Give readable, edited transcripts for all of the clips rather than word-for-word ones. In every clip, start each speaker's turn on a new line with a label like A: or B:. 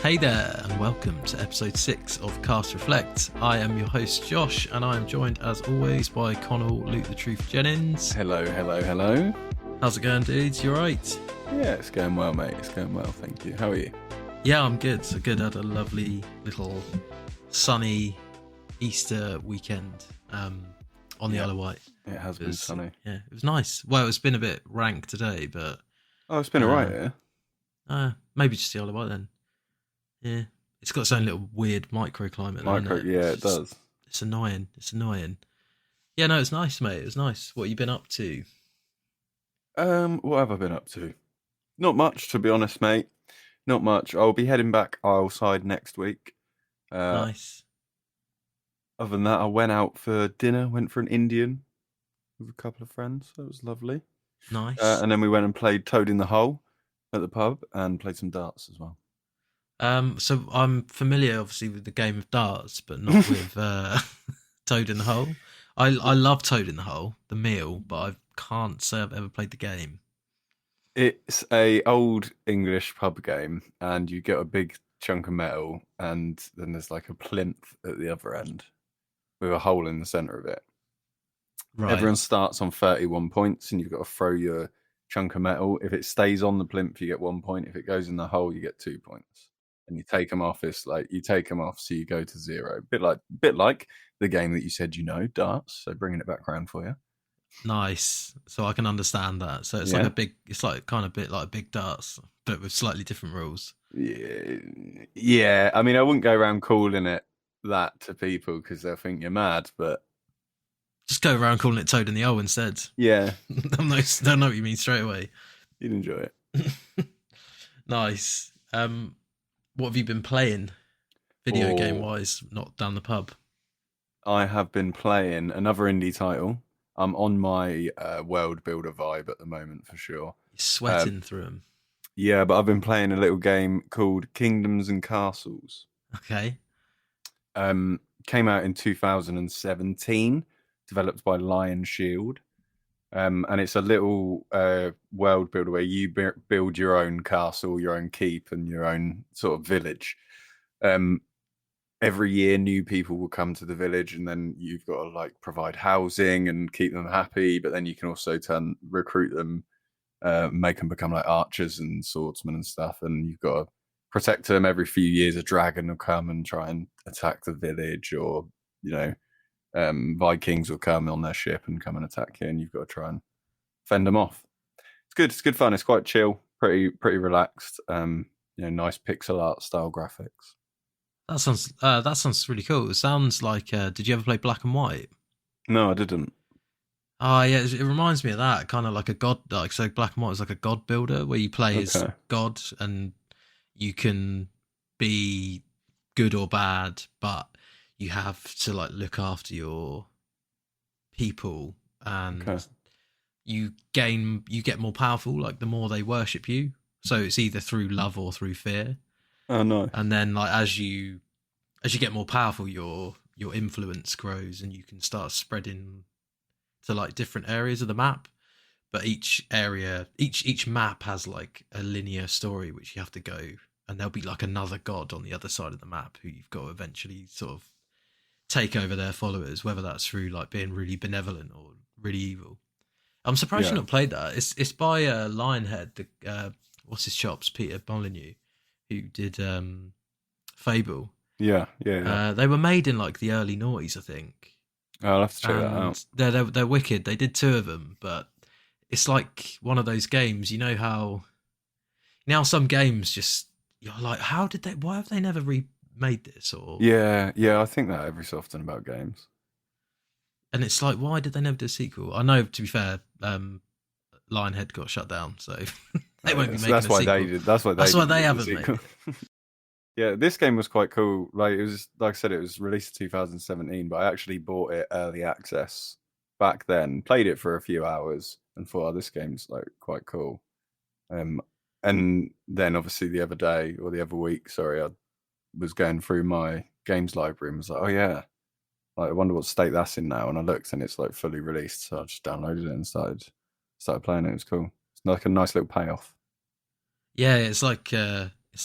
A: Hey there, and welcome to episode 6 of Cast Reflect. I am your host, Josh, and I am joined, as always, by Connell Luke the Truth Jennings.
B: Hello, hello, hello.
A: How's it going, dudes? You alright?
B: Yeah, it's going well, mate. It's going well, thank you. How are you?
A: Yeah, I'm good. So good. I had a lovely little sunny Easter weekend on the Isle of Wight.
B: It has been sunny.
A: Yeah, it was nice. Well, it's been a bit rank today, but...
B: Oh, it's been alright, yeah?
A: Maybe just the Isle of Wight then. Yeah, it's got its own little weird microclimate.
B: Yeah, it does.
A: It's annoying. Yeah, no, it's nice, mate. It was nice. What have you been up to?
B: What have I been up to? Not much, to be honest, mate. Not much. I'll be heading back Isleside next week.
A: Nice.
B: Other than that, I went out for dinner. Went for an Indian with a couple of friends. So it was lovely.
A: Nice.
B: And then we went and played Toad in the Hole at the pub and played some darts as well.
A: So I'm familiar, obviously, with the game of darts, but not with Toad in the Hole. I love Toad in the Hole, the meal, but I can't say I've ever played the game.
B: It's a old English pub game, and you get a big chunk of metal, and then there's like a plinth at the other end with a hole in the centre of it.
A: Right.
B: Everyone starts on 31 points, and you've got to throw your chunk of metal. If it stays on the plinth, you get 1 point. If it goes in the hole, you get 2 points. And you take them off. It's like you take them off, so you go to 0. Bit like the game that you said darts. So bringing it back around for you.
A: Nice. So I can understand that. So it's like a big. It's like kind of a bit like big darts, but with slightly different rules.
B: Yeah. I mean, I wouldn't go around calling it that to people because they'll think you're mad. But
A: just go around calling it Toad in the Hole instead.
B: Yeah,
A: they'll know what you mean straight away.
B: You'd enjoy it.
A: Nice. What have you been playing, video game wise, not down the pub?
B: I have been playing another indie title. I'm on my world builder vibe at the moment for sure.
A: You're sweating through them.
B: Yeah, but I've been playing a little game called Kingdoms and Castles.
A: Okay.
B: Came out in 2017, developed by Lion Shield. And it's a little world builder where you build your own castle, your own keep, and your own sort of village. Every year, new people will come to the village, and then you've got to like provide housing and keep them happy. But then you can also recruit them, make them become like archers and swordsmen and stuff. And you've got to protect them. Every few years, a dragon will come and try and attack the village, or Vikings will come on their ship and come and attack you, and you've got to try and fend them off. It's good fun. It's quite chill, pretty relaxed. Nice pixel art style graphics.
A: That sounds really cool. It sounds like. Did you ever play Black and White?
B: No, I didn't.
A: Oh yeah, it reminds me of that, kind of like a god. Like, so Black and White was like a god builder where you play as god and you can be good or bad, but you have to like look after your people, and you get more powerful like the more they worship you. So it's either through love or through fear.
B: Oh no.
A: And then like as you get more powerful, your influence grows, and you can start spreading to like different areas of the map. But each map has like a linear story which you have to go, and there'll be like another god on the other side of the map who you've got to eventually sort of take over their followers, whether that's through like being really benevolent or really evil. I'm surprised you've not played that. It's by Lionhead, what's his chops, Peter Molyneux, who did Fable.
B: Yeah.
A: They were made in like the early noughties, I think.
B: I'll have to check that out.
A: They're wicked. They did 2 of them, but it's like one of those games. You know how some games just, you're like, why have they never remade this? Or
B: yeah, I think that every so often about games.
A: And it's like, why did they never do a sequel? I know, to be fair, Lionhead got shut down, so they won't be making a sequel.
B: That's why they
A: haven't made.
B: Yeah, this game was quite cool. Like, it was, like I said, it was released in 2017, but I actually bought it early access back then. Played it for a few hours and thought, oh, this game's like quite cool. And then obviously the other week, I was going through my games library and was like, oh yeah, like, I wonder what state that's in now. And I looked and it's like fully released, so I just downloaded it and started playing it. It was cool. It's like a nice little payoff.
A: Yeah, it's like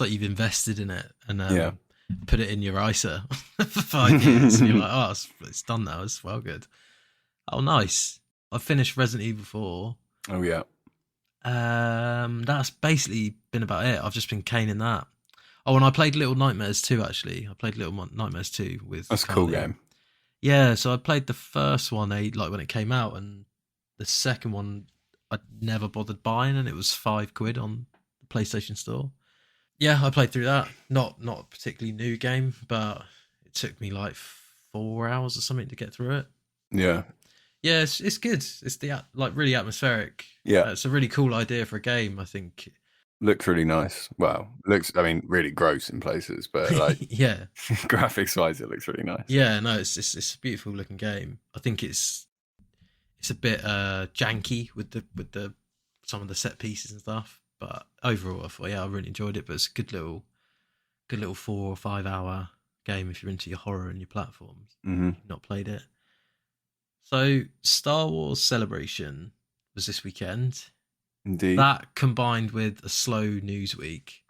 A: you've invested in it and
B: Yeah.
A: put it in your ISA for 5 years, and you're like, oh, it's done now. It's well good. Oh, nice. I finished Resident Evil 4.
B: Oh yeah.
A: That's basically been about it. I've just been caning that. Oh, and I played Little Nightmares 2, actually. I played Little Nightmares 2 with
B: That's a cool
A: Carly.
B: game.
A: Yeah, so I played the first one like when it came out, and the second one I'd never bothered buying, and it was £5 on the PlayStation Store. Yeah, I played through that. Not a particularly new game, but it took me like 4 hours or something to get through it.
B: Yeah.
A: Yeah, it's good. It's really atmospheric.
B: Yeah.
A: It's a really cool idea for a game, I think.
B: Looks really nice. Well, really gross in places, but like
A: yeah,
B: graphics wise, it looks really nice.
A: Yeah, no, it's a beautiful looking game. I think it's a bit janky with the some of the set pieces and stuff, but overall, I really enjoyed it. But it's a good little 4 or 5 hour game if you're into your horror and your platforms.
B: Mm-hmm.
A: If you've not played it. So Star Wars Celebration was this weekend.
B: Indeed.
A: That combined with a slow news week,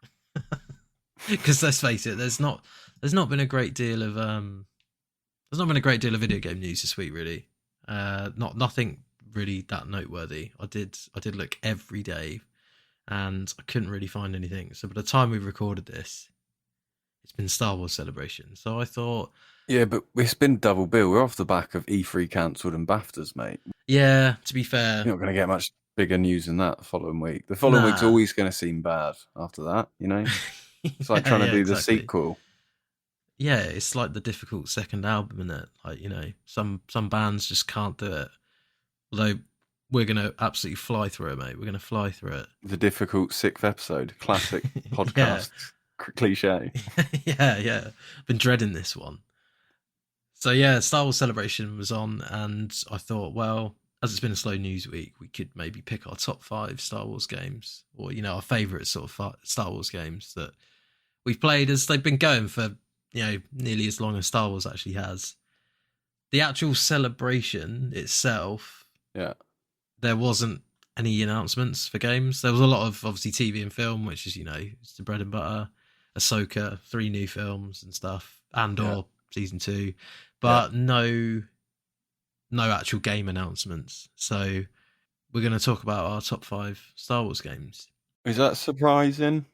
A: because let's face it, there's not been a great deal of video game news this week, really. Nothing really that noteworthy. I did look every day, and I couldn't really find anything. So by the time we recorded this, it's been Star Wars Celebration. So I thought,
B: yeah, but it's been double bill. We're off the back of E3 cancelled and BAFTAs, mate.
A: yeah, to be fair,
B: You're not going to get much bigger news than that the following week. The following week's always going to seem bad after that, you know? It's like trying to do the sequel.
A: Yeah, it's like the difficult second album, isn't it? Like, you know, some bands just can't do it. Although we're going to absolutely fly through it, mate. We're going to fly through it.
B: The difficult 6th episode, classic podcast cliche.
A: yeah. Been dreading this one. So yeah, Star Wars Celebration was on, and I thought, well, as it's been a slow news week, we could maybe pick our top 5 Star Wars games, or, you know, our favourite sort of Star Wars games that we've played, as they've been going for, you know, nearly as long as Star Wars actually has. The actual celebration itself,
B: yeah,
A: there wasn't any announcements for games. There was a lot of, obviously, TV and film, which is, you know, it's the bread and butter. Ahsoka, 3 new films and stuff, Andor season 2, but no actual game announcements. So we're going to talk about our top 5 Star Wars games.
B: Is that surprising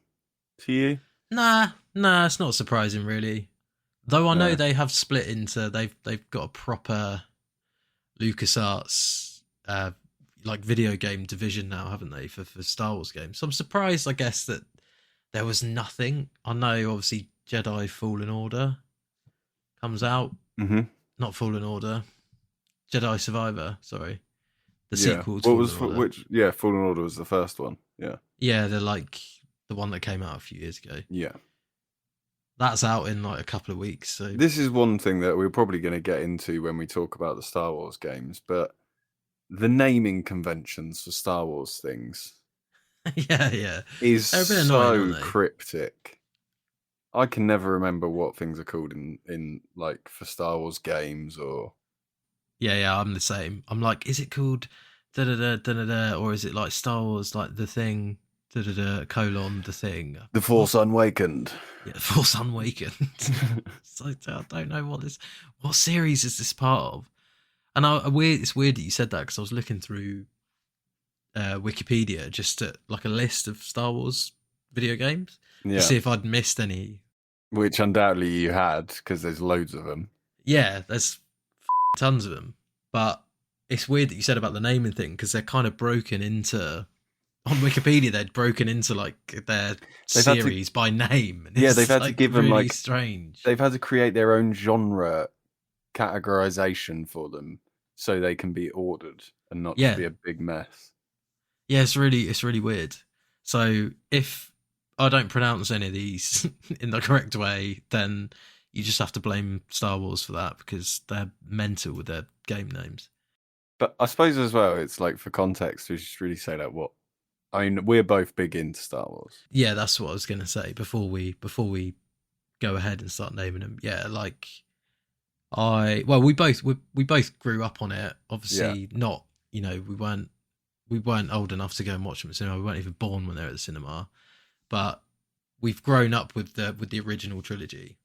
B: to you?
A: Nah, it's not surprising really. Though I know they have split into, they've got a proper LucasArts like video game division now, haven't they, for Star Wars games? So I'm surprised, I guess, that there was nothing. I know obviously Jedi Fallen Order comes out.
B: Mm-hmm.
A: Not Fallen Order. Jedi Survivor, sorry. The
B: Yeah.
A: sequel to
B: What was
A: Fallen Order.
B: which? Yeah, Fallen Order was the first one. Yeah.
A: Yeah, they're like the one that came out a few years ago.
B: Yeah.
A: That's out in like a couple of weeks. So
B: This is one thing that we're probably going to get into when we talk about the Star Wars games, but the naming conventions for Star Wars things
A: yeah.
B: is
A: They're a bit
B: so
A: annoying, aren't they?
B: cryptic. I can never remember what things are called in like for Star Wars games or.
A: Yeah, I'm the same. I'm like, is it called da-da-da, or is it like Star Wars, like the thing, da-da-da, colon, the thing?
B: The Force Unawakened.
A: Yeah, Force Unawakened. So I don't know what series is this part of? And it's weird that you said that, because I was looking through Wikipedia just at like a list of Star Wars video games to see if I'd missed any.
B: Which undoubtedly you had, because there's loads of them.
A: Yeah, there's tons of them. But it's weird that you said about the naming thing, because they're kind of broken into, on Wikipedia, they'd broken into like their series by name. And
B: they've had to give them
A: really
B: like
A: strange.
B: They've had to create their own genre categorization for them so they can be ordered and not just be a big mess.
A: Yeah, it's really weird. So if I don't pronounce any of these in the correct way, then you just have to blame Star Wars for that, because they're mental with their game names.
B: But I suppose as well, it's like, for context, we should really say that we're both big into Star Wars.
A: Yeah, that's what I was going to say before we go ahead and start naming them. Yeah, like we both grew up on it. Obviously, not, you know, we weren't old enough to go and watch them at the cinema. We weren't even born when they were at the cinema, but we've grown up with the original trilogy.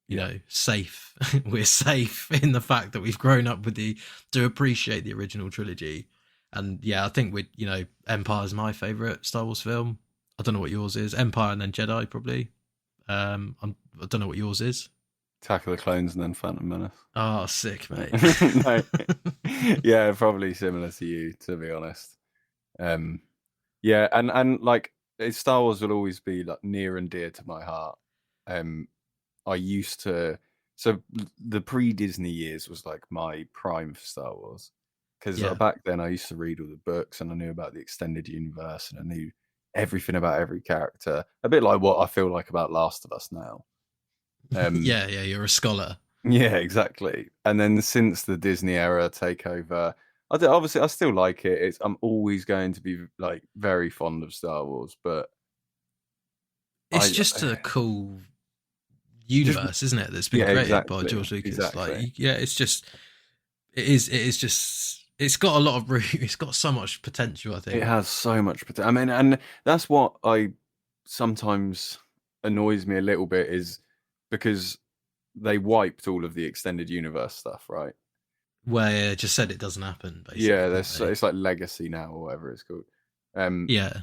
A: You know, safe. We're safe in the fact that we've grown up with to appreciate the original trilogy. And yeah, I think Empire's my favorite Star Wars film. I don't know what yours is. Empire and then Jedi, probably. I don't know what yours is.
B: Attack of the Clones and then Phantom Menace.
A: Oh, sick, mate.
B: No. Yeah, probably similar to you, to be honest. Yeah, and like Star Wars will always be like near and dear to my heart. I used to, so the pre-Disney years was like my prime for Star Wars, because back then I used to read all the books and I knew about the extended universe and I knew everything about every character, a bit like what I feel like about Last of Us now.
A: Yeah, you're a scholar.
B: Yeah, exactly. And then since the Disney era takeover, obviously I still like it. I'm always going to be like very fond of Star Wars, but
A: it's just a cool universe, isn't it? That's been created by George Lucas.
B: Exactly.
A: It's got a lot of room. It's got so much potential. I think
B: it has so much potential. I mean, and that's what I sometimes annoys me a little bit, is because they wiped all of the extended universe stuff, right?
A: Where it just said it doesn't happen, basically.
B: Yeah, it's like Legacy now, or whatever it's called.
A: Yeah.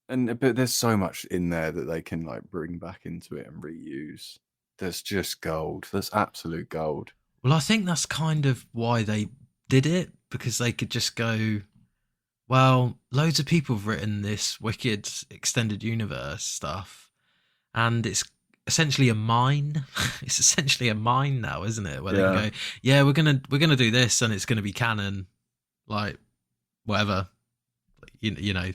B: But there's so much in there that they can like bring back into it and reuse. There's just gold. There's absolute gold.
A: Well, I think that's kind of why they did it, because they could just go, well, loads of people have written this wicked extended universe stuff, and it's essentially a mine. It's essentially a mine now, isn't it? Where they can go, yeah, we're gonna do this, and it's gonna be canon, like whatever. You know,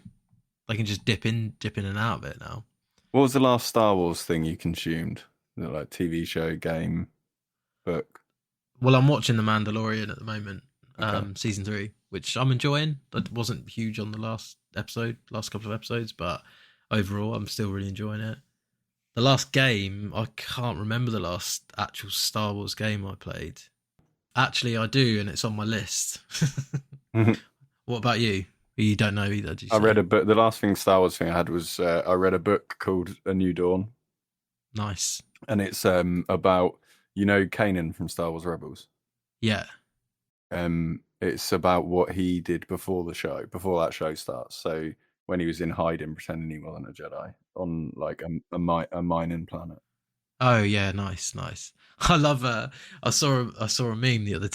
A: they can just dip in and out of it now.
B: What was the last Star Wars thing you consumed? Like TV show, game, book?
A: Well, I'm watching The Mandalorian at the moment, season 3, which I'm enjoying. I wasn't huge on the last couple of episodes, but overall, I'm still really enjoying it. The last game, I can't remember the last actual Star Wars game I played. Actually, I do, and it's on my list. What about you? You don't know either, did you say?
B: I read a book. The last Star Wars thing I had was I read a book called A New Dawn.
A: Nice.
B: And it's about, Kanan from Star Wars Rebels.
A: Yeah.
B: It's about what he did before that show starts. So when he was in hiding, pretending he wasn't a Jedi on like a mining planet.
A: Oh yeah, nice. I love. I saw a meme the other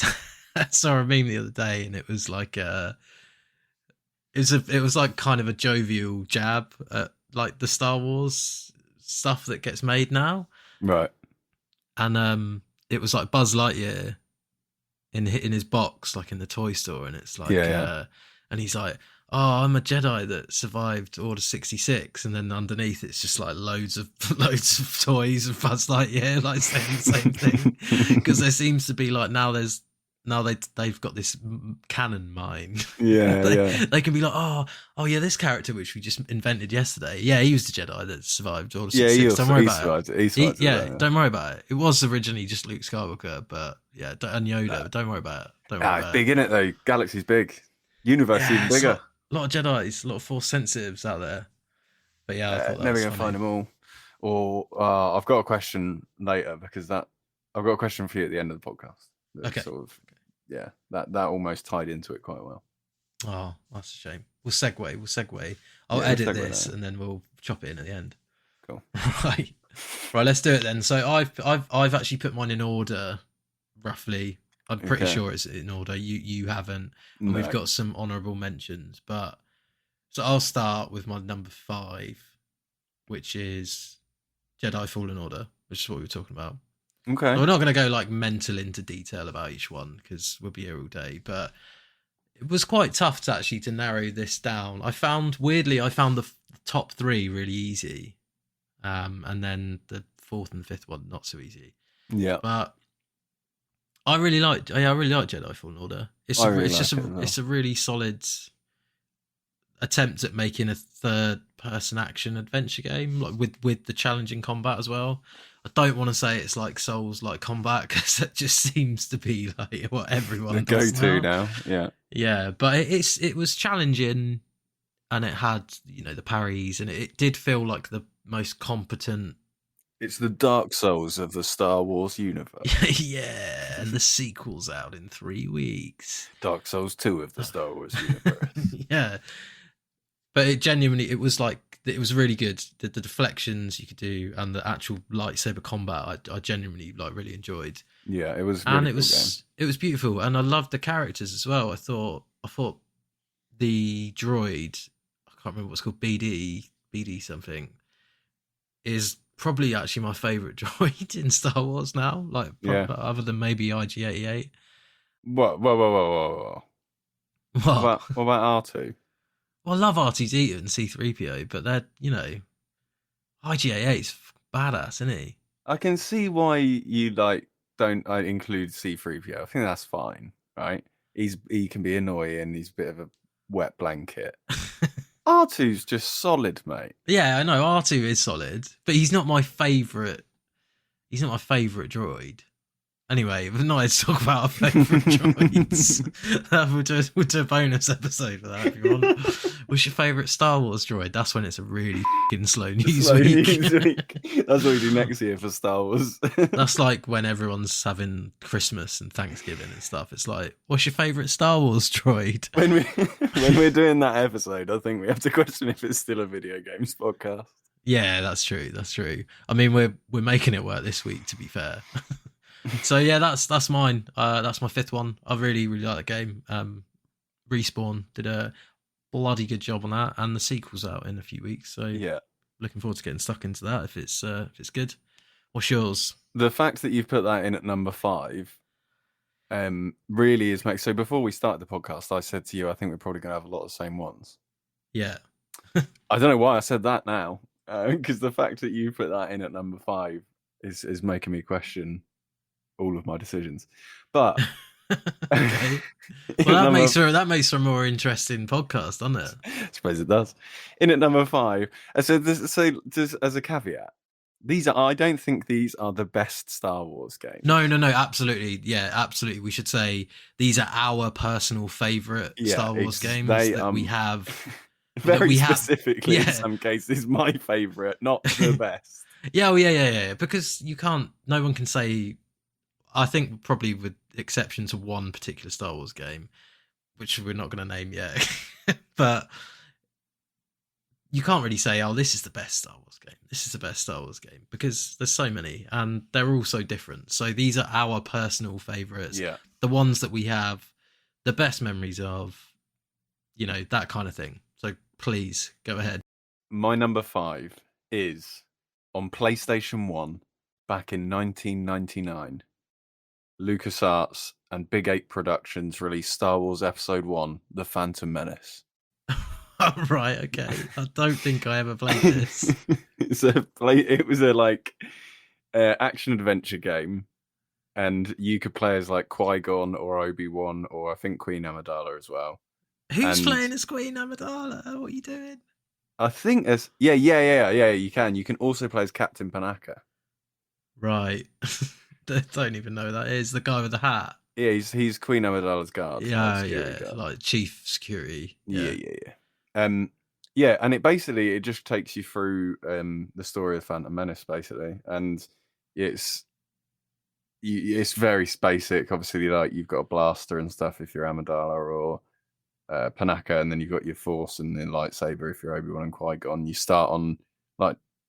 A: day. And it was like it was like kind of a jovial jab at like the Star Wars stuff that gets made now,
B: right?
A: And it was like Buzz Lightyear in his box, like in the toy store, and it's like, and he's like, "Oh, I'm a Jedi that survived Order 66," and then underneath it's just like loads of toys of Buzz Lightyear, like saying the same thing, because there seems to be like now they've got this canon mine. They can be like, oh yeah, this character which we just invented yesterday, yeah, he was the Jedi that survived Order 66. Don't worry about it. Don't worry about it. It was originally just Luke Skywalker, but yeah, and Yoda. But don't worry about it.
B: It's big, isn't it though? Galaxy's big. Universe even bigger.
A: A lot of Jedis, a lot of Force sensitives out there. But yeah, I thought
B: never gonna find them all. Or I've got a question later, because I've got a question for you at the end of the podcast.
A: Okay.
B: That almost tied into it quite well.
A: Oh, that's a shame. We'll segue. I'll edit this and then we'll chop it in at the end.
B: Cool.
A: Right, let's do it then. So I've actually put mine in order, roughly. I'm pretty sure it's in order. You haven't. And we've got some honourable mentions, but so I'll start with my number 5, which is Jedi Fallen Order, which is what we were talking about.
B: Okay.
A: So we're not going to go like mental into detail about each one, because we'll be here all day, but it was quite tough to narrow this down. I found the top 3 really easy, and then the 4th and 5th one not so easy.
B: Yeah,
A: but I really like Jedi Fallen Order. It's a really solid attempt at making a third-person action adventure game, like with the challenging combat as well. I don't want to say it's like Souls-like combat, because that just seems to be like what everyone does
B: go-to now.
A: Yeah, but it was challenging, and it had the parries, and it did feel like the most competent.
B: It's the Dark Souls of the Star Wars universe.
A: Yeah, and the sequel's out in 3 weeks.
B: Dark Souls 2 of the Star Wars universe.
A: Yeah, but it was really good. The deflections you could do and the actual lightsaber combat, I genuinely like really enjoyed.
B: Yeah, it was,
A: and it was beautiful, and I loved the characters as well. I thought the droid, I can't remember what's called, BD something, is probably actually my favorite droid in Star Wars now. Like, other than maybe IG-88.
B: Whoa. What about R2?
A: Well, I love R2-D2 and C-3PO, but they're, IG-88's badass, isn't he?
B: I can see why you don't include C-3PO. I think that's fine, right? He can be annoying. He's a bit of a wet blanket. R2's just solid, mate.
A: Yeah, I know R2 is solid, but he's not my favourite. He's not my favourite droid. Anyway, we're not here to talk about our favourite droids. We'll do a bonus episode for that if you want. What's your favourite Star Wars droid? That's when it's a really fucking slow news week.
B: That's what we do next year for Star Wars.
A: That's like when everyone's having Christmas and Thanksgiving and stuff. It's like, what's your favourite Star Wars droid?
B: When we're doing that episode, I think we have to question if it's still a video games podcast.
A: Yeah, that's true. That's true. I mean, we're making it work this week, to be fair. So yeah, that's mine. That's my fifth one. I really like the game. Respawn did a bloody good job on that, and the sequel's out in a few weeks. So
B: yeah,
A: looking forward to getting stuck into that if it's good. What's yours?
B: The fact that you've put that in at number 5, really is so. Before we started the podcast, I said to you, I think we're probably going to have a lot of the same ones.
A: Yeah.
B: I don't know why I said that now, because the fact that you put that in at number 5 is making me question all of my decisions. But
A: okay. Well, that makes for a more interesting podcast, doesn't it?
B: I suppose it does. In at number 5, so as a caveat, I don't think these are the best Star Wars games.
A: No, absolutely. Yeah, absolutely. We should say these are our personal favourite Star Wars games that we have.
B: Very specifically, in some cases, my favourite, not the best.
A: Yeah. Because no one can say. I think probably with exception to one particular Star Wars game, which we're not going to name yet, but you can't really say, oh, this is the best Star Wars game. This is the best Star Wars game, because there's so many and they're all so different. So these are our personal favourites.
B: Yeah.
A: The ones that we have the best memories of, that kind of thing. So please go ahead.
B: My number 5 is on PlayStation 1 back in 1999. LucasArts and Big 8 Productions released Star Wars Episode 1, The Phantom Menace.
A: Right, okay. I don't think I ever played this.
B: It was a action adventure game, and you could play as Qui-Gon or Obi-Wan, or I think Queen Amidala as well.
A: Who's playing as Queen Amidala? What are you doing?
B: I think as you can. You can also play as Captain Panaka.
A: Right. Don't even know who that is. The guy with the hat.
B: Yeah, he's Queen Amidala's guard.
A: Yeah, guard. Like chief security.
B: Yeah. And it basically just takes you through the story of Phantom Menace, basically, and it's very basic. Obviously, you've got a blaster and stuff if you're Amidala or Panaka, and then you've got your Force and then lightsaber if you're Obi-Wan and Qui-Gon. You start on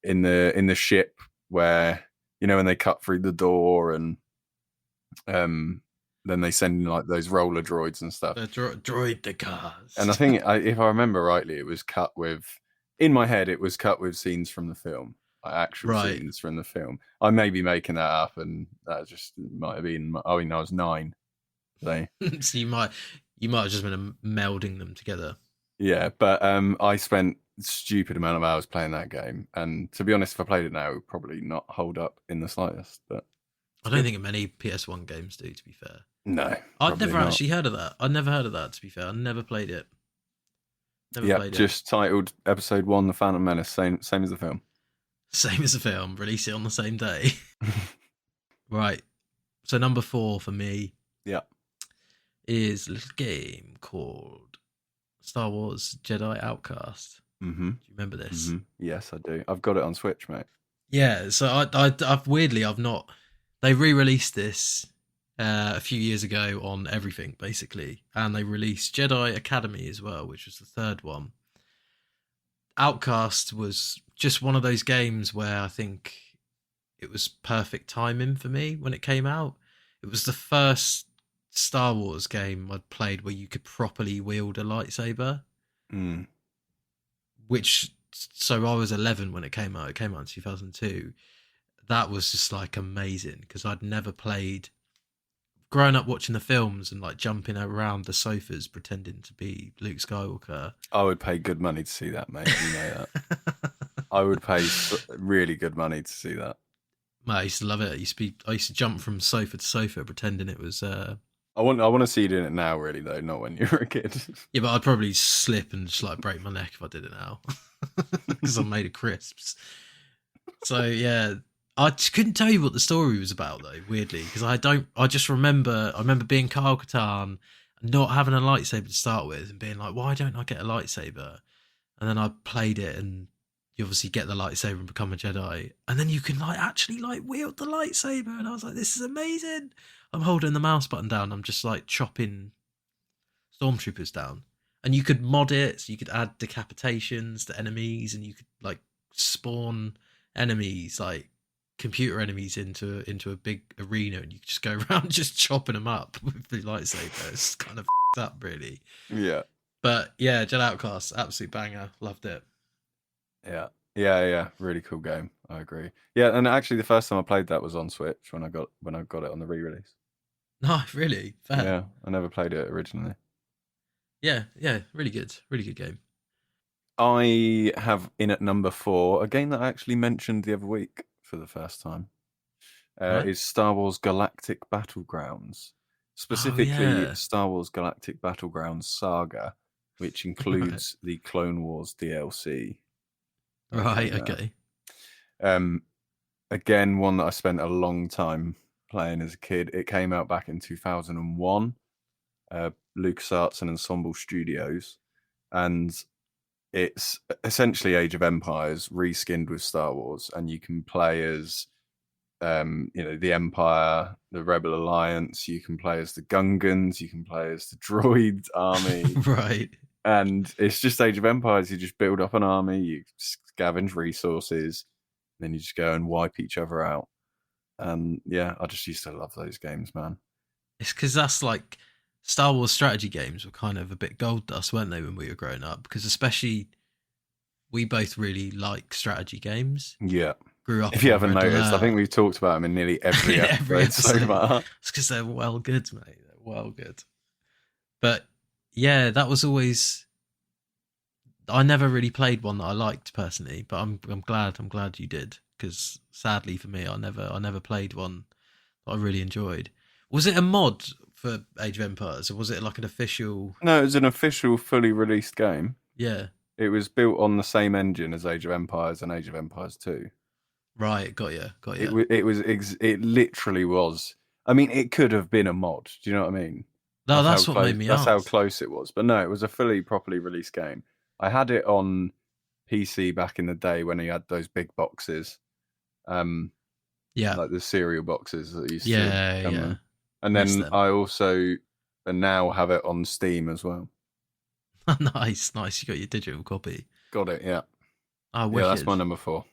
B: in the ship where. When they cut through the door and then they send in those roller droids and stuff.
A: The droid the cars.
B: And I think, if I remember rightly, it was cut with, in my head, it was cut with scenes from the film. Actual scenes from the film. I may be making that up, and that just might have been, I was 9. So,
A: so you might have just been melding them together.
B: Yeah, but I spent stupid amount of hours playing that game, and to be honest, if I played it now, it would probably not hold up in the slightest. But
A: I don't think many PS1 games do, to be fair.
B: No,
A: I'd never actually heard of that. I'd never heard of that, to be fair. I never played it.
B: Just titled Episode 1, The Phantom Menace, same as the film.
A: Same as the film. Release it on the same day. Right. So number 4 for me.
B: Yeah.
A: Is a little game called Star Wars Jedi Outcast.
B: Mm-hmm.
A: Do you remember this?
B: Mm-hmm. Yes, I do. I've got it on Switch, mate.
A: Yeah, so I've weirdly I've not. They re-released this a few years ago on everything basically, and they released Jedi Academy as well, which was the third one. Outcast was just one of those games where I think it was perfect timing for me when it came out. It was the first Star Wars game I'd played where you could properly wield a lightsaber,
B: Mm.
A: which so I was 11 when it came out. It came out in 2002. That was just like amazing because I'd never played. Growing up watching the films and like jumping around the sofas pretending to be Luke Skywalker.
B: I would pay good money to see that, mate. You know that. I would pay really good money to see that.
A: Mate, I used to love it. I used to jump from sofa to sofa pretending it was.
B: I want to see you doing it now, really though, not when you were a kid.
A: Yeah, but I'd probably slip and just like break my neck if I did it now because I'm made of crisps. So yeah, I just couldn't tell you what the story was about though. Weirdly, because I just remember. I remember being Kyle Katarn, not having a lightsaber to start with, and being like, "Why don't I get a lightsaber?" And then I played it, and you obviously get the lightsaber and become a Jedi, and then you can like actually like wield the lightsaber, and I was like, "This is amazing!" I'm holding the mouse button down. I'm just like chopping stormtroopers down, and you could mod it, so you could add decapitations to enemies, and you could like spawn enemies like computer enemies into a big arena, and you could just go around just chopping them up with the lightsaber. It's kind of up, really.
B: Yeah.
A: But yeah, Jedi Outcast, absolute banger. Loved it.
B: Yeah. Really cool game. I agree. Yeah, and actually, the first time I played that was on Switch when I got it on the re-release.
A: No, really. Fair.
B: Yeah, I never played it originally.
A: Yeah, really good game.
B: I have in at number 4 a game that I actually mentioned the other week for the first time.
A: Right.
B: Is Star Wars Galactic Battlegrounds. Specifically,
A: yeah.
B: Star Wars Galactic Battlegrounds Saga, which includes the Clone Wars DLC.
A: Right, okay.
B: Again, one that I spent a long time playing as a kid. It came out back in 2001. LucasArts and Ensemble Studios, and it's essentially Age of Empires reskinned with Star Wars, and you can play as the Empire, the Rebel Alliance. You can play as the Gungans. You can play as the droid army.
A: Right.
B: And it's just Age of Empires. You just build up an army, you scavenge resources, then you just go and wipe each other out. And yeah, I just used to love those games, man.
A: It's because that's like Star Wars strategy games were kind of a bit gold dust, weren't they, when we were growing up? Because especially we both really like strategy games.
B: Yeah.
A: Grew up.
B: If you haven't noticed, I think we've talked about them in nearly every episode so far.
A: It's because they're well good, mate. They're well good. But yeah, that was always. I never really played one that I liked personally, but I'm glad you did, because sadly for me, I never played one that I really enjoyed. Was it a mod for Age of Empires, or was it like an official?
B: No, it was an official, fully released game.
A: Yeah.
B: It was built on the same engine as Age of Empires and Age of Empires 2.
A: Right, got you.
B: It literally was. I mean, it could have been a mod. Do you know what I mean?
A: No, that's what made me
B: That's
A: ask.
B: how close it was. But no, it was a fully, properly released game. I had it on PC back in the day when you had those big boxes.
A: Yeah.
B: Like the cereal boxes that used to come
A: Yeah.
B: in. And then I also now have it on Steam as well.
A: Nice. You got your digital copy.
B: Got it, yeah.
A: Oh,
B: yeah, that's my number 4.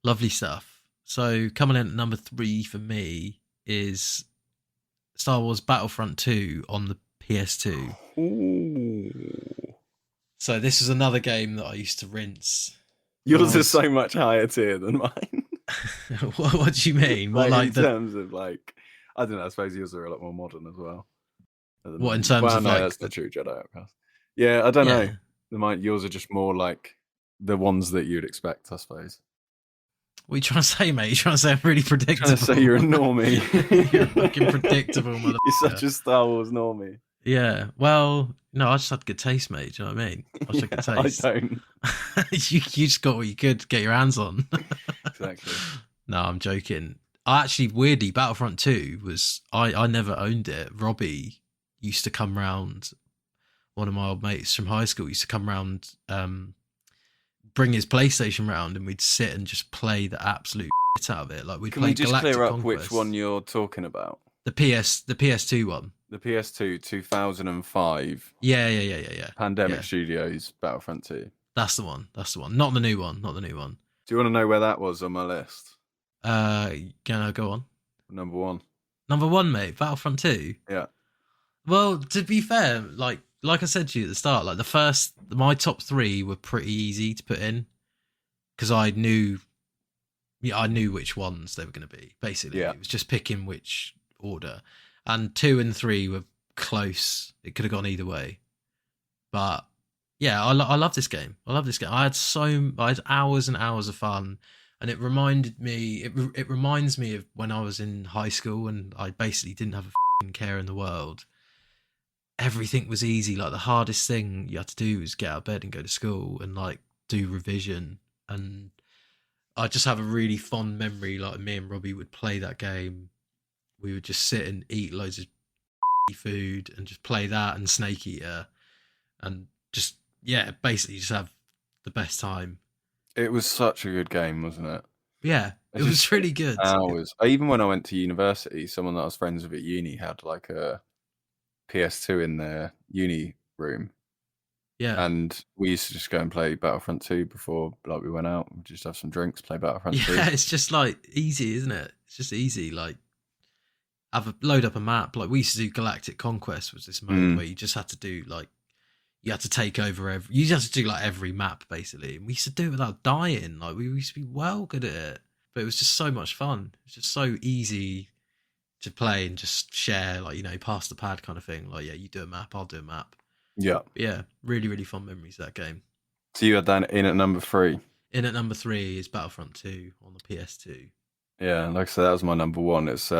A: Lovely stuff. So coming in at number 3 for me is Star Wars Battlefront 2 on the PS2.
B: Ooh.
A: So this is another game that I used to rinse.
B: Yours is so much higher tier than mine.
A: What do you mean?
B: Like in terms of like, I don't know, I suppose yours are a lot more modern as well.
A: What in terms of like...
B: that's the true Jedi Outcast. Yeah, I don't know. Yours are just more like the ones that you'd expect, I suppose.
A: What are you trying to say, mate? You're trying to say I'm really predictable.
B: I'm trying to say you're a normie.
A: You're fucking predictable, motherfucker.
B: You're such a Star Wars normie.
A: Yeah, well, no, I just had good taste, mate. Do you know what I mean? I just had good taste.
B: I don't.
A: you just got what you could get your hands on.
B: Exactly.
A: No, I'm joking. I actually, weirdly, Battlefront 2 was... I never owned it. Robbie used to come round one of my old mates from high school used to come round, bring his PlayStation round, and we'd sit and just play the absolute shit out of it. Like we'd
B: Can
A: play
B: we just
A: Galactic
B: clear up
A: Conquest.
B: which one you're talking about?
A: The PS2 one.
B: The PS2 2005.
A: Yeah.
B: Pandemic
A: Yeah.
B: Studios Battlefront 2.
A: That's the one. Not the new one.
B: Do you want to know where that was on my list?
A: Go on.
B: Number 1.
A: Number 1, mate. Battlefront 2.
B: Yeah.
A: Well, to be fair, like I said to you at the start, like my top 3 were pretty easy to put in because I knew which ones they were going to be. Basically,
B: Yeah.
A: It was just picking which order, and 2 and 3 were close. It could have gone either way, but yeah, I love this game. I I had hours and hours of fun, and it reminded me. It reminds me of when I was in high school and I basically didn't have a f***ing care in the world. Everything was easy. Like the hardest thing you had to do was get out of bed and go to school and like do revision. And I just have a really fond memory. Like me and Robbie would play that game. We would just sit and eat loads of food and just play that and Snake Eater and just, basically just have the best time.
B: It was such a good game, wasn't it?
A: Yeah, it was really good.
B: Hours. Even when I went to university, someone that I was friends with at uni had like a PS2 in their uni room.
A: Yeah.
B: And we used to just go and play Battlefront 2 before like we went out. We'd just have some drinks, play Battlefront 2.
A: Yeah, it's just like easy, isn't it? It's just easy. Like load up a map. Like we used to do Galactic Conquest, was this mode where you just had to do like you had to take over you just had to do like every map basically. And we used to do it without dying. Like we used to be well good at it. But it was just so much fun. It was just so easy to play and just share, like, pass the pad kind of thing. Like, yeah, you do a map, I'll do a map.
B: Yeah.
A: But yeah, really, really fun memories of that game.
B: So you had that in at number 3?
A: In at number 3 is Battlefront 2 on the PS2.
B: Yeah, like I said, that was my number 1. It's,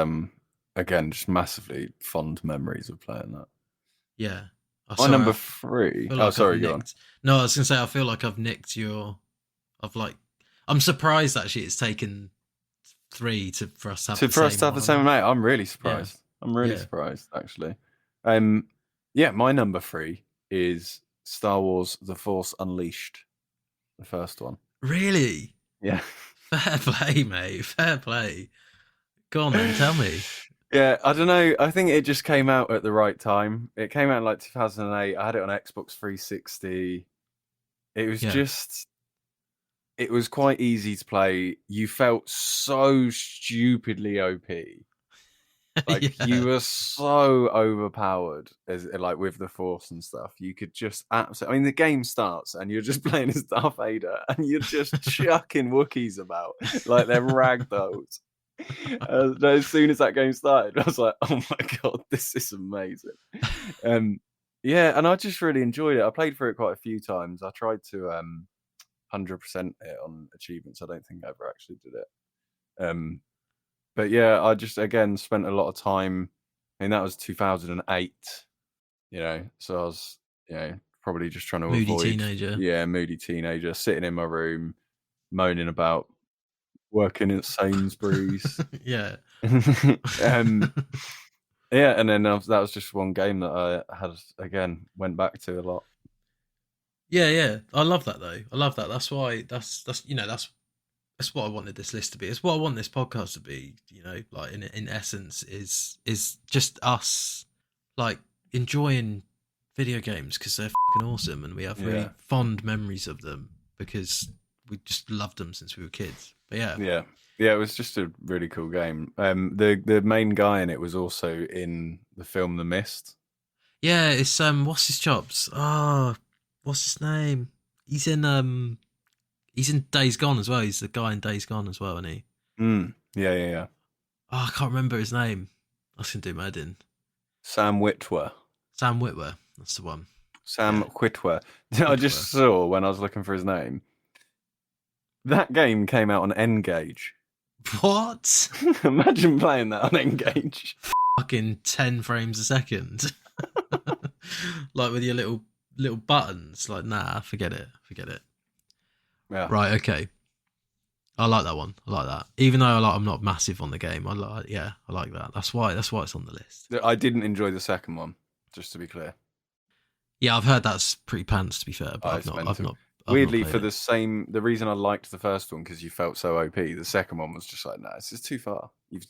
B: again, just massively fond memories of playing that.
A: Yeah.
B: My number 3.
A: Like
B: sorry, go on.
A: No, I was going to say, I feel like I've nicked I'm surprised actually it's taken 3 for us to have
B: the same amount. I'm really surprised. Yeah. I'm really surprised actually. My number 3 is Star Wars: The Force Unleashed, the first one.
A: Really?
B: Yeah.
A: Fair play, mate. Fair play. Go on then, tell me.
B: Yeah, I don't know. I think it just came out at the right time. It came out in like 2008. I had it on Xbox 360. It was just... It was quite easy to play. You felt so stupidly OP. Like you were so overpowered with the Force and stuff. You could just absolutely... I mean, the game starts and you're just playing as Darth Vader and you're just chucking Wookiees about like they're ragdolls. As soon as that game started, I was like, oh my God, this is amazing. And I just really enjoyed it. I played through it quite a few times. I tried to... 100% it on achievements. I don't think I ever actually did it. But yeah, I just again spent a lot of time. I mean, that was 2008. So I was probably just trying to
A: moody
B: avoid
A: teenager.
B: Yeah, moody teenager sitting in my room, moaning about working at Sainsbury's.
A: Yeah.
B: And then that was just one game that I had again went back to a lot.
A: Yeah. I love that though. I love that. That's why that's what I wanted this list to be. It's what I want this podcast to be, like in essence is just us like enjoying video games because they're fucking awesome and we have really fond memories of them because we just loved them since we were kids. But yeah, it was just a really cool game. The main guy in it was also in the film The Mist. Yeah, it's what's his chops? Oh, what's his name? He's in Days Gone as well. He's the guy in Days Gone as well, isn't he?
B: Yeah.
A: Oh, I can't remember his name. I was gonna do my head in.
B: Sam Witwer.
A: That's the one.
B: Sam Witwer. I just saw when I was looking for his name. That game came out on N-Gage.
A: What?
B: Imagine playing that on N-Gage.
A: Fucking 10 frames a second. Like with your little buttons. Like, nah, forget it.
B: Yeah.
A: Right, okay. I like that one. I like that. Even though I'm not massive on the game, I like that. That's why it's on the list.
B: I didn't enjoy the second one, just to be clear.
A: Yeah, I've heard that's pretty pants to be fair, but
B: Oh,
A: I've
B: it's
A: not, I've
B: mental.
A: not, I've not
B: Weirdly,
A: played
B: for
A: it.
B: the reason I liked the first one because you felt so OP. The second one was just like, nah, this is too far. You've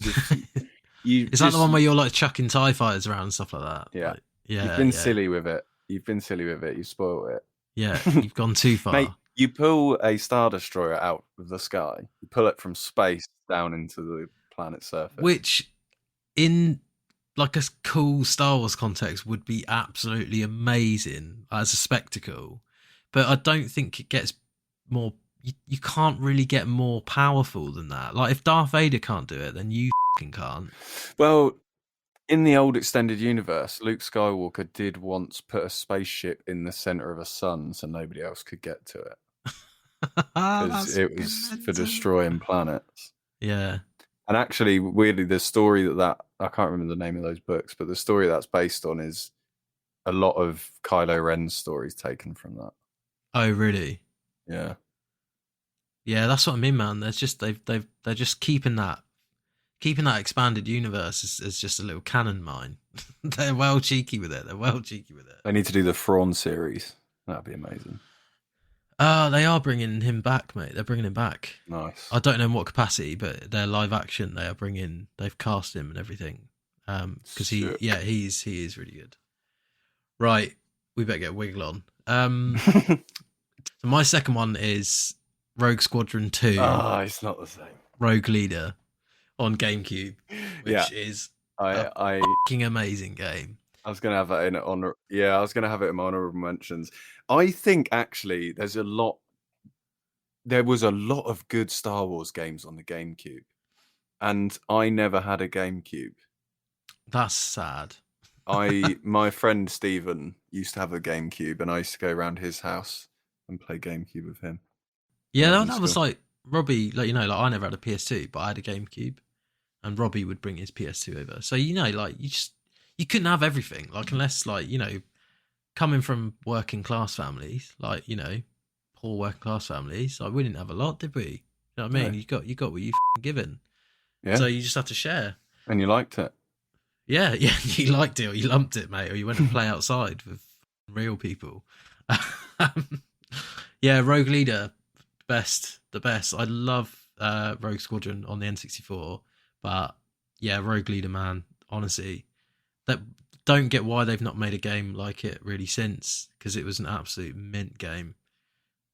A: Is that the
B: just,
A: one where you're like chucking TIE fighters around and stuff like that?
B: yeah,
A: Like,
B: you've
A: yeah,
B: been
A: yeah,
B: silly with it. You've been silly with it. You spoiled
A: yeah.
B: it,
A: You've gone too
B: mate.
A: far.
B: You pull a Star Destroyer out of the sky. You pull it from space down into the planet's surface.
A: Which, in like a cool Star Wars context, would be absolutely amazing as a spectacle. But I don't think it gets more. You can't really get more powerful than that. Like if Darth Vader can't do it, then you can't.
B: Well, in the old extended universe, Luke Skywalker did once put a spaceship in the center of a sun so nobody else could get to it because
A: That's
B: it
A: fucking
B: was for
A: mental.
B: destroying planets.
A: Yeah.
B: And actually, weirdly, the story that I can't remember the name of those books, but the story that's based on is a lot of Kylo Ren's stories taken from that.
A: Oh, really?
B: Yeah.
A: Yeah, that's what I mean, man. There's just they're just keeping that expanded universe as just a little canon mine. They're well cheeky with it. They're well cheeky with it.
B: They need to do the Thrawn series. That'd be amazing.
A: They are bringing him back, mate. They're bringing him back.
B: Nice.
A: I don't know in what capacity, but they're live action. They are bringing. They've cast him and everything. Because
B: Sick.
A: he is really good. Right, we better get Wiggle on. So my second one is Rogue Squadron 2,
B: It's not the same.
A: Rogue Leader on GameCube, which is
B: I
A: fucking amazing game.
B: I was gonna have that in honor. Yeah, I was gonna have it in my honorable mentions. I think actually there was a lot of good Star Wars games on the GameCube, and I never had a GameCube.
A: That's sad.
B: My friend Stephen used to have a GameCube, and I used to go around his house and play GameCube with him.
A: Yeah,
B: London
A: that was
B: still.
A: like Robbie. Like I never had a PS2, but I had a GameCube, and Robbie would bring his PS2 over. So like you couldn't have everything. Like unless like coming from working class families, like poor working class families, like we didn't have a lot, did we? You know what I mean?
B: No.
A: You got what you given.
B: Yeah,
A: So you just had to share.
B: and you liked it.
A: Yeah, yeah, you liked it or you lumped it, mate, or you went to play outside with real people. Yeah, Rogue Leader, the best. I love Rogue Squadron on the N64, but yeah, Rogue Leader, man, honestly, that don't get why they've not made a game like it really since, because it was an absolute mint game.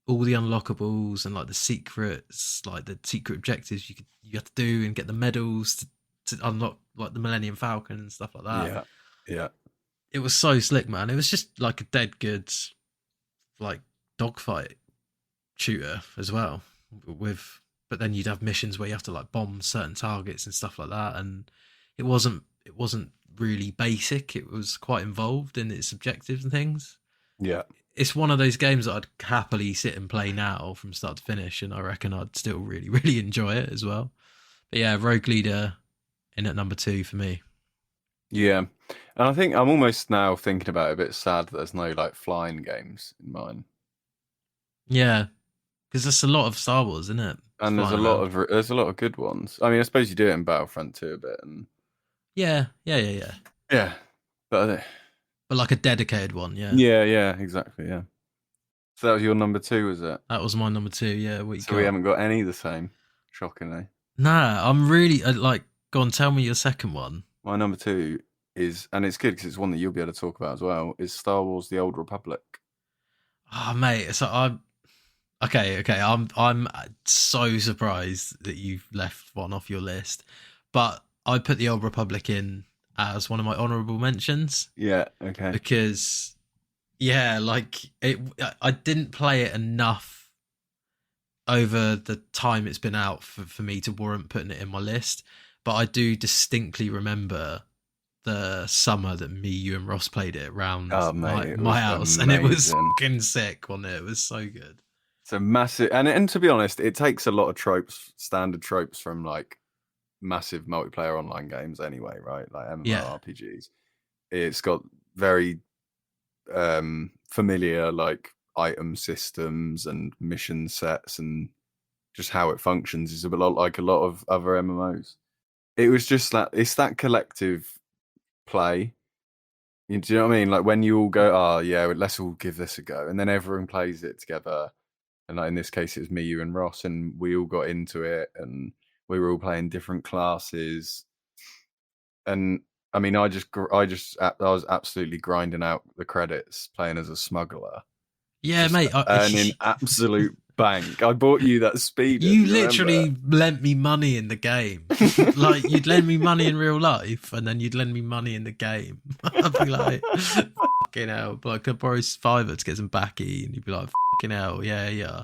A: All the unlockables and like the secrets, like the secret objectives you have to do and get the medals to unlock like the Millennium Falcon and stuff like that.
B: Yeah, yeah.
A: It was so slick, man. It was just like a dead good like dogfight shooter as well. But then you'd have missions where you have to like bomb certain targets and stuff like that, and it wasn't really basic. It was quite involved in its objectives and things.
B: Yeah.
A: It's one of those games that I'd happily sit and play now from start to finish, and I reckon I'd still really, really enjoy it as well. But yeah, Rogue Leader in at number 2 for me.
B: Yeah. And I think I'm almost now thinking about it a bit sad that there's no like flying games in mine.
A: Yeah, because there's a lot of Star Wars, isn't it?
B: And there's a lot of good ones. I mean, I suppose you do it in Battlefront 2 a bit, and
A: Yeah.
B: yeah, but
A: But like a dedicated one, yeah.
B: yeah, exactly, yeah. So that was your number 2, was it?
A: That was my number 2. Yeah, what you
B: So
A: got?
B: we haven't got any the same, shockingly.
A: Nah, I'm really like. Go on, tell me your second one.
B: My number 2 is, and it's good because it's one that you'll be able to talk about as well, is Star Wars: The Old Republic.
A: Oh, mate. So I'm okay. I'm so surprised that you've left one off your list, but I put the Old Republic in as one of my honorable mentions
B: Yeah, okay.
A: because, yeah, like I didn't play it enough over the time it's been out for me to warrant putting it in my list. But I do distinctly remember the summer that me, you, and Ross played it around my house, and it was fucking sick, wasn't it? It was so good.
B: It's a massive, and to be honest, it takes a lot of tropes, standard tropes from like massive multiplayer online games anyway, right? Like MMORPGs. It's got very familiar like item systems and mission sets, and just how it functions is a bit like a lot of other MMOs. It was just that it's that collective play. Do you know what I mean? Like when you all go, oh yeah, let's all give this a go, and then everyone plays it together. And like in this case, it was me, you, and Ross, and we all got into it, and we were all playing different classes. And I mean, I was absolutely grinding out the credits, playing as a smuggler.
A: Yeah,
B: Just
A: mate.
B: earning absolute bank. I bought you that speeder.
A: You
B: do
A: literally
B: remember?
A: lent me money in the game. Like you'd lend me money in real life, and then you'd lend me money in the game. I'd be like, fucking hell. Like, I borrow £5 to get some backy, and you'd be like, fucking hell, yeah.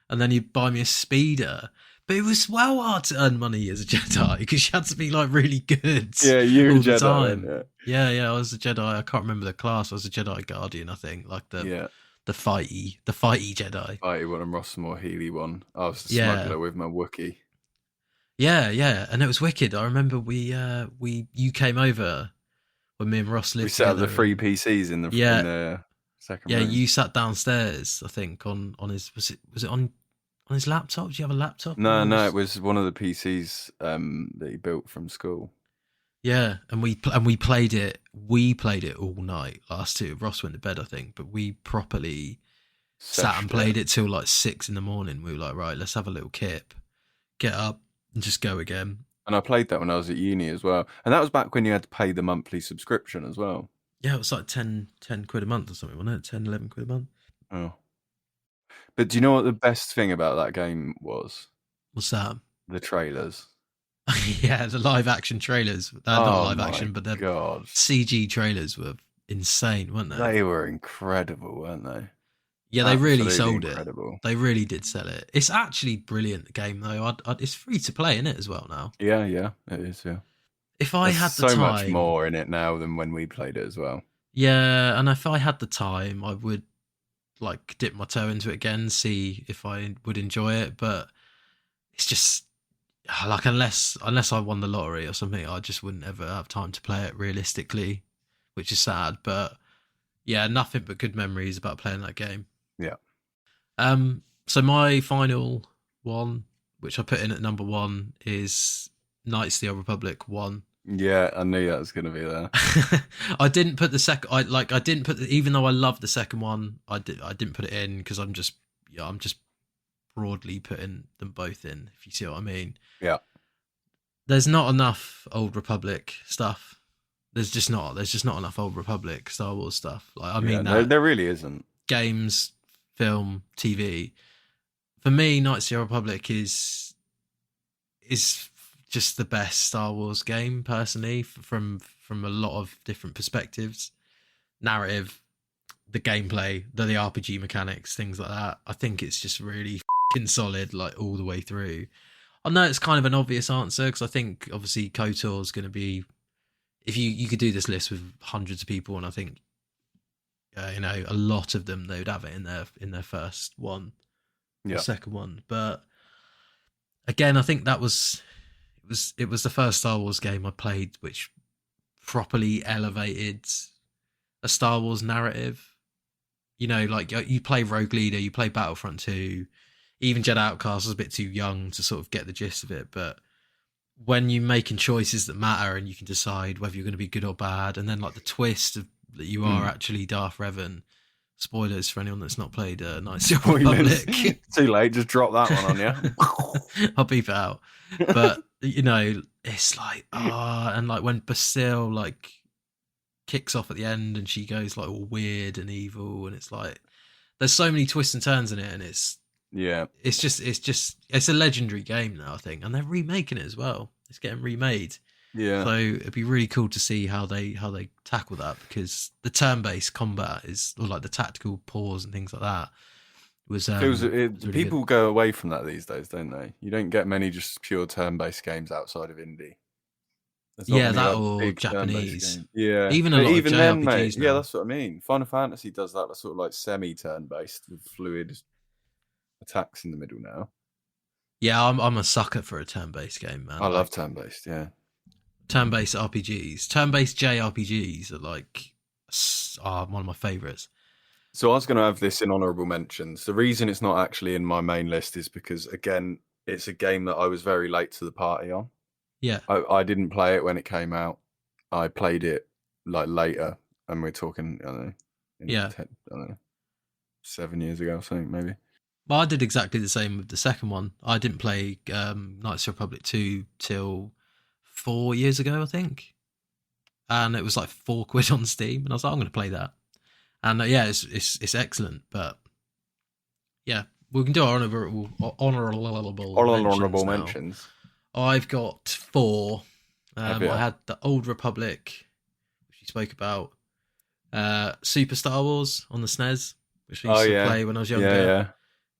A: And then you'd buy me a speeder. But it was well hard to earn money as a Jedi because you had to be like really good.
B: Yeah, you
A: all
B: were
A: the
B: Jedi.
A: time.
B: Yeah.
A: Yeah, I was a Jedi. I can't remember the class. I was a Jedi Guardian, I think. Like
B: Yeah.
A: the fighty Jedi.
B: Fighty one and Rossmore Healy one. I was the
A: Yeah.
B: smuggler with my Wookiee.
A: Yeah, and it was wicked. I remember you came over when me and Ross lived
B: We set up
A: together.
B: the 3 PCs in the second room.
A: Yeah, you sat downstairs, I think, on his was it on his laptop? Do you have a laptop?
B: No, it was one of the PCs that he built from school.
A: Yeah, and we played it. We played it all night last two. Ross went to bed, I think, but we properly sat and played it till like 6 a.m. We were like, right, let's have a little kip, get up, and just go again.
B: And I played that when I was at uni as well. And that was back when you had to pay the monthly subscription as well.
A: Yeah, it was like 10 quid a month or something, wasn't it? 10, 11 quid a month.
B: Oh. But do you know what the best thing about that game was?
A: What's that?
B: The trailers.
A: Yeah, the live action trailers. Not live action, but the
B: God.
A: CG trailers were insane, weren't they?
B: They were incredible, weren't they?
A: Yeah, they really
B: Absolutely
A: sold
B: incredible.
A: it. They really did sell it. It's actually brilliant game though. It's free to play in it as well now.
B: Yeah, it is. Yeah.
A: If I had the
B: so
A: time,
B: much more in it now than when we played it as well.
A: Yeah, and if I had the time, I would like dip my toe into it again, see if I would enjoy it. But it's just like unless I won the lottery or something, I just wouldn't ever have time to play it realistically, which is sad. But yeah, nothing but good memories about playing that game.
B: Yeah.
A: So my final one, which I put in at number 1, is Knights of the Old Republic 1.
B: Yeah, I knew that was going to be there.
A: I didn't put the second. I didn't put even though I love the second one. I didn't put it in because I'm just broadly putting them both in. If you see what I mean.
B: Yeah.
A: There's not enough Old Republic stuff. There's just not enough Old Republic Star Wars stuff. Like I mean,
B: there really isn't.
A: Games, film, TV. For me, Knights of the Old Republic is just the best Star Wars game, personally, from a lot of different perspectives. Narrative, the gameplay, the RPG mechanics, things like that. I think it's just really fucking solid, like all the way through. I know it's kind of an obvious answer because I think obviously KOTOR is going to be. If you could do this list with hundreds of people, and I think a lot of them they would have it in their first one,
B: yeah,
A: second one. But again, I think that was. It was the first Star Wars game I played which properly elevated a Star Wars narrative. You know, like you play Rogue Leader, you play Battlefront 2, even Jedi Outcast was a bit too young to sort of get the gist of it. But when you're making choices that matter and you can decide whether you're going to be good or bad, and then like the twist of that you are actually Darth Revan. Spoilers for anyone that's not played Knights of the Republic.
B: Too late, just drop that one on you.
A: I'll beep it out. But you know, it's like and like when Bastille like kicks off at the end and she goes like all weird and evil, and it's like there's so many twists and turns in it, and it's a legendary game now, I think, and they're remaking it as well. It's getting remade.
B: Yeah.
A: So it'd be really cool to see how they tackle that, because the turn-based combat or like the tactical pause and things like that was. Really
B: people
A: good.
B: go away from that these days, don't they? You don't get many just pure turn-based games outside of indie.
A: Yeah, that or Japanese.
B: Yeah,
A: even a lot of JRPGs
B: then, mate.
A: now.
B: Yeah, that's what I mean. Final Fantasy does that sort of like semi-turn-based with fluid attacks in the middle now.
A: Yeah, I'm a sucker for a turn-based game, man.
B: I love turn-based. Yeah.
A: Turn-based RPGs, turn-based JRPGs are like one of my favorites.
B: So I was going to have this in honourable mentions. The reason it's not actually in my main list is because, again, it's a game that I was very late to the party on.
A: Yeah,
B: I didn't play it when it came out. I played it like later, and we're talking, I don't know,
A: Yeah.
B: 10, I don't know, 7 years ago or something, maybe.
A: Well, I did exactly the same with the second one. I didn't play Knights of the Republic 2 till 4 years ago, I think. And it was like £4 on Steam, and I was like, I'm going to play that. And yeah, it's excellent. But yeah, we can do our honourable mentions. I've got 4. I had the Old Republic, which you spoke about. Super Star Wars on the SNES, which I used to play when I was younger.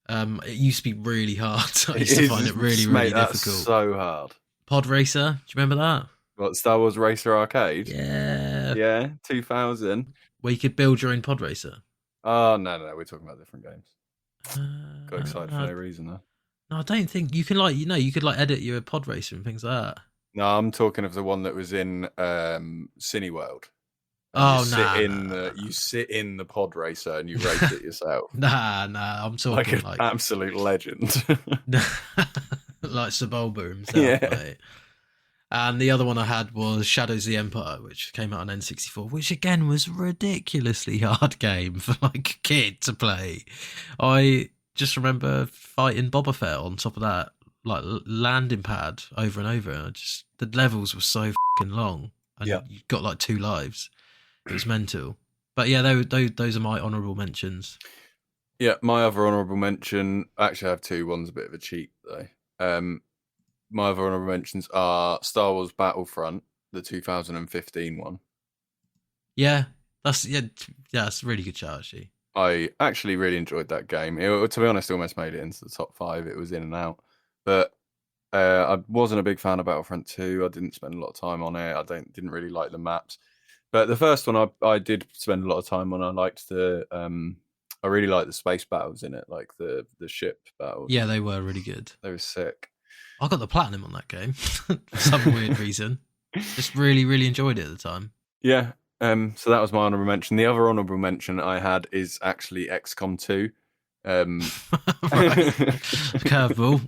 A: Yeah. It used to be really hard. I used to find it really, really difficult.
B: So hard.
A: Pod Racer, do you remember that?
B: What, Star Wars Racer Arcade?
A: Yeah.
B: Yeah, 2000.
A: Where you could build your own Pod Racer.
B: Oh, no, we're talking about different games. Got excited for no reason, though.
A: No, I don't think you can, you could edit your Pod Racer and things like that.
B: No, I'm talking of the one that was in Cineworld. You sit in the Pod Racer and you race it yourself.
A: Nah, I'm talking
B: like an absolute legend.
A: Like Sebulba himself, mate. And the other one I had was Shadows of the Empire, which came out on N64, which again was a ridiculously hard game for like a kid to play. I just remember fighting Boba Fett on top of that like landing pad over and over. The levels were so fucking long, and you got like 2 lives. It was mental. But yeah, those are my honourable mentions.
B: Yeah, my other honourable mention, actually I have 2. One's a bit of a cheat though. My other honourable mentions are Star Wars Battlefront, the 2015 one.
A: Yeah, that's a really good shout, actually.
B: I actually really enjoyed that game. To be honest, it almost made it into the top 5. It was in and out. But I wasn't a big fan of Battlefront 2. I didn't spend a lot of time on it. I didn't really like the maps. But the first one I did spend a lot of time on. I liked I really liked the space battles in it, like the ship battles.
A: Yeah, they were really good.
B: They were sick.
A: I got the platinum on that game for some weird reason. Just really, really enjoyed it at the time.
B: Yeah. So that was my honourable mention. The other honourable mention I had is actually XCOM 2.
A: Curveball.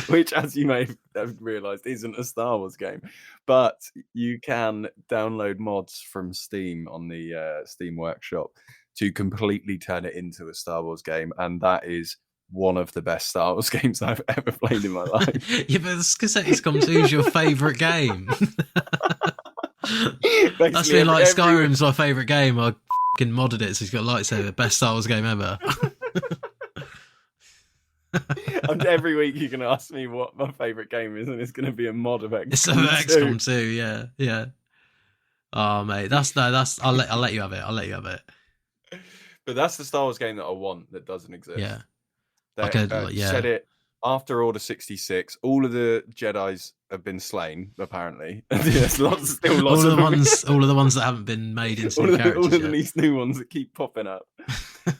B: Which, as you may have realised, isn't a Star Wars game. But you can download mods from Steam on the Steam Workshop to completely turn it into a Star Wars game. And that is one of the best Star Wars games I've ever played in my life.
A: Yeah, but XCOM 2 is your favourite game. That's been like Skyrim's my favourite game. I fucking modded it so it's got lightsaber. Best Star Wars game ever.
B: Every week you can ask me what my favourite game is, and it's going to be a mod of XCOM.
A: It's XCOM 2, yeah. Oh mate, I'll let you have it. I'll let you have it.
B: But that's the Star Wars game that I want that doesn't exist.
A: Yeah.
B: Said it after Order 66. All of the Jedis have been slain, apparently. There's lots of
A: all of the ones that haven't been made into characters.
B: All of these new ones that keep popping up.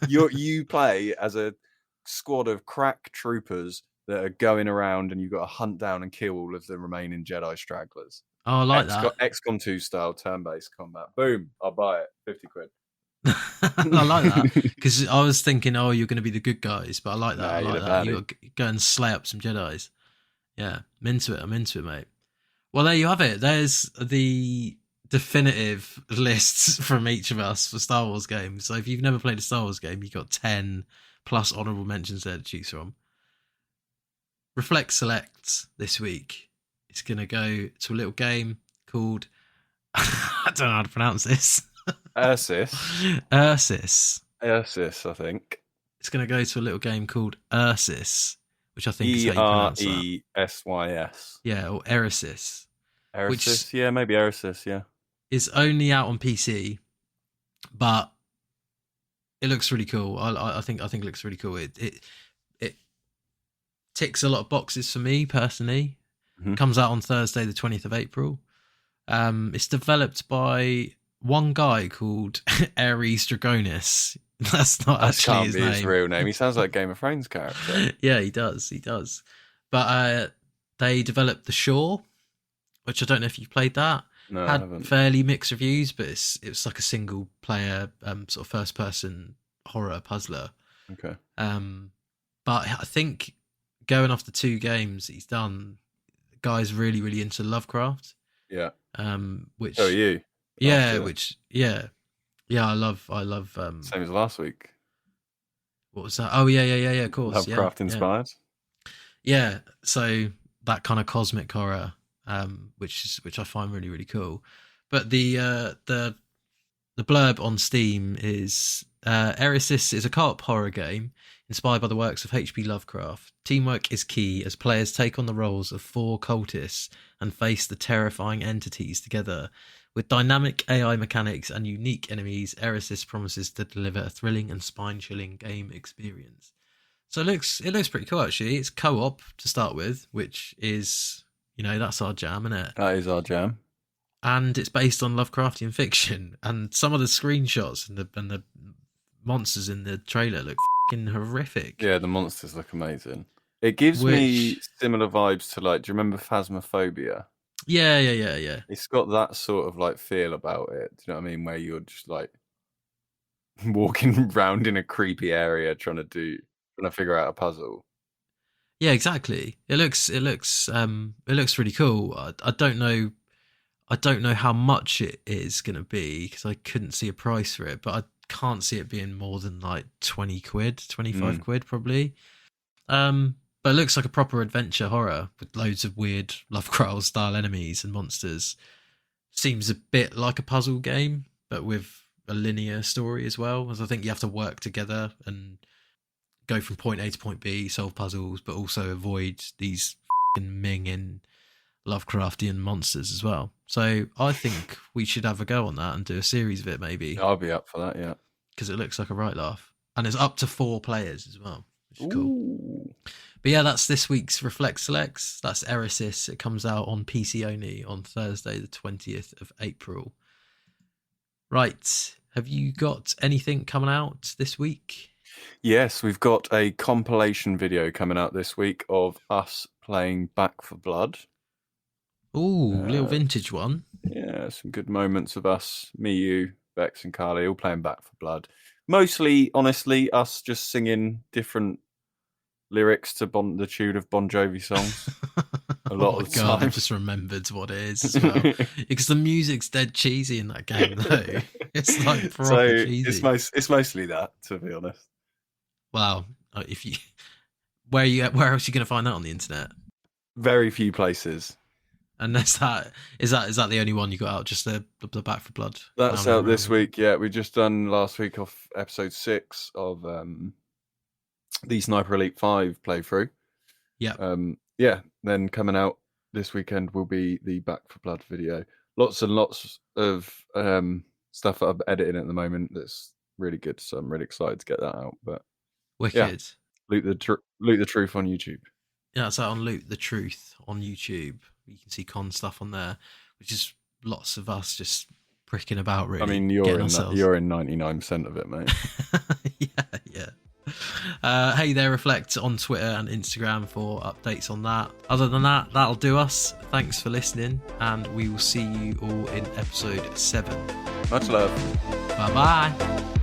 B: You play as a squad of crack troopers that are going around, and you've got to hunt down and kill all of the remaining Jedi stragglers.
A: Oh, I like that.
B: XCOM 2 style turn-based combat. Boom! I'll buy it. 50 quid.
A: I like that because I was thinking, you're going to be the good guys, but I like that.
B: Nah,
A: I like that. You got to go and slay up some Jedis. Yeah, I'm into it, mate. Well, there you have it. There's the definitive lists from each of us for Star Wars games. So if you've never played a Star Wars game, you've got 10 plus honourable mentions there to choose from. Reflect Select this week. It's going to go to a little game called I don't know how to pronounce this.
B: Ursus, I think.
A: It's going to go to a little game called Ursus, which I think is how you pronounce that.
B: Eresys.
A: Yeah, or Eresis.
B: Eresis, yeah, maybe Eresis, yeah.
A: It's only out on PC, but it looks really cool. I think it looks really cool. It ticks a lot of boxes for me personally. Mm-hmm. Comes out on Thursday, the 20th of April. It's developed by one guy called Ares Dragonis. That's not actually his name.
B: His real name. He sounds like a Game of Thrones character.
A: Yeah, he does. But they developed The Shore, which I don't know if you've played that.
B: No, I haven't.
A: Fairly mixed reviews, but it was like a single player sort of first person horror puzzler.
B: Okay.
A: But I think going off the 2 games that he's done, the guy's really, really into Lovecraft.
B: Yeah.
A: Which
B: So are you.
A: Yeah,
B: after-
A: I love
B: same as last week.
A: what was that? Oh yeah, of course.
B: Lovecraft inspired.
A: Yeah. So that kind of cosmic horror, which I find really, really cool. But the blurb on Steam is Eresis is a co-op horror game inspired by the works of H.P. Lovecraft. Teamwork is key as players take on the roles of 4 cultists and face the terrifying entities together. With dynamic AI mechanics and unique enemies, Eresis promises to deliver a thrilling and spine-chilling game experience. So it looks pretty cool actually. It's co-op to start with, which is, that's our jam, isn't it?
B: That is our jam.
A: And it's based on Lovecraftian fiction. And some of the screenshots and the monsters in the trailer look fucking horrific.
B: Yeah, the monsters look amazing. It gives me similar vibes to, like, do you remember Phasmophobia?
A: Yeah.
B: It's got that sort of like feel about it. Do you know what I mean? Where you're just like walking around in a creepy area trying to figure out a puzzle.
A: Yeah, exactly. It looks really cool. I don't know how much it is going to be because I couldn't see a price for it, but I can't see it being more than like 20 quid, 25 quid probably. But it looks like a proper adventure horror with loads of weird Lovecraft style enemies and monsters. Seems a bit like a puzzle game, but with a linear story as well, as I think you have to work together and go from point A to point B, solve puzzles, but also avoid these fucking minging Lovecraftian monsters as well. So I think we should have a go on that and do a series of it maybe.
B: I'll be up for that, yeah.
A: Because it looks like a right laugh. And it's up to 4 players as well, which is cool.
B: Ooh.
A: But yeah, that's this week's Reflect Selects. That's Eresis. It comes out on PC only on Thursday, the 20th of April. Right. Have you got anything coming out this week?
B: Yes, we've got a compilation video coming out this week of us playing Back 4 Blood.
A: Ooh, little vintage one.
B: Yeah, some good moments of us, me, you, Bex and Carly, all playing Back 4 Blood. Mostly, honestly, us just singing different lyrics to the tune of Bon Jovi songs. A lot of the time.
A: I just remembered what it is as well. Because the music's dead cheesy in that game, though. It's like proper cheesy.
B: It's mostly that, to be honest.
A: Wow. Where else are you going to find that on the internet?
B: Very few places.
A: And is that the only one you got out? Just the Back 4 Blood?
B: That's out this week. Yeah, we just done last week off episode 6 of the Sniper Elite 5 playthrough.
A: Yeah.
B: Then coming out this weekend will be the Back 4 Blood video. Lots and lots of stuff that I'm editing at the moment that's really good. So I'm really excited to get that out. But
A: wicked.
B: Yeah, Loot the Truth on YouTube.
A: Yeah, it's out on Loot the Truth on YouTube. You can see con stuff on there, which is lots of us just pricking about. Really,
B: I mean, you're in 99% of it, mate.
A: Yeah. Hey there, Reflect on Twitter and Instagram for updates on that. Other than that, that'll do us. Thanks for listening, and we will see you all in episode 7.
B: Much love.
A: Bye bye.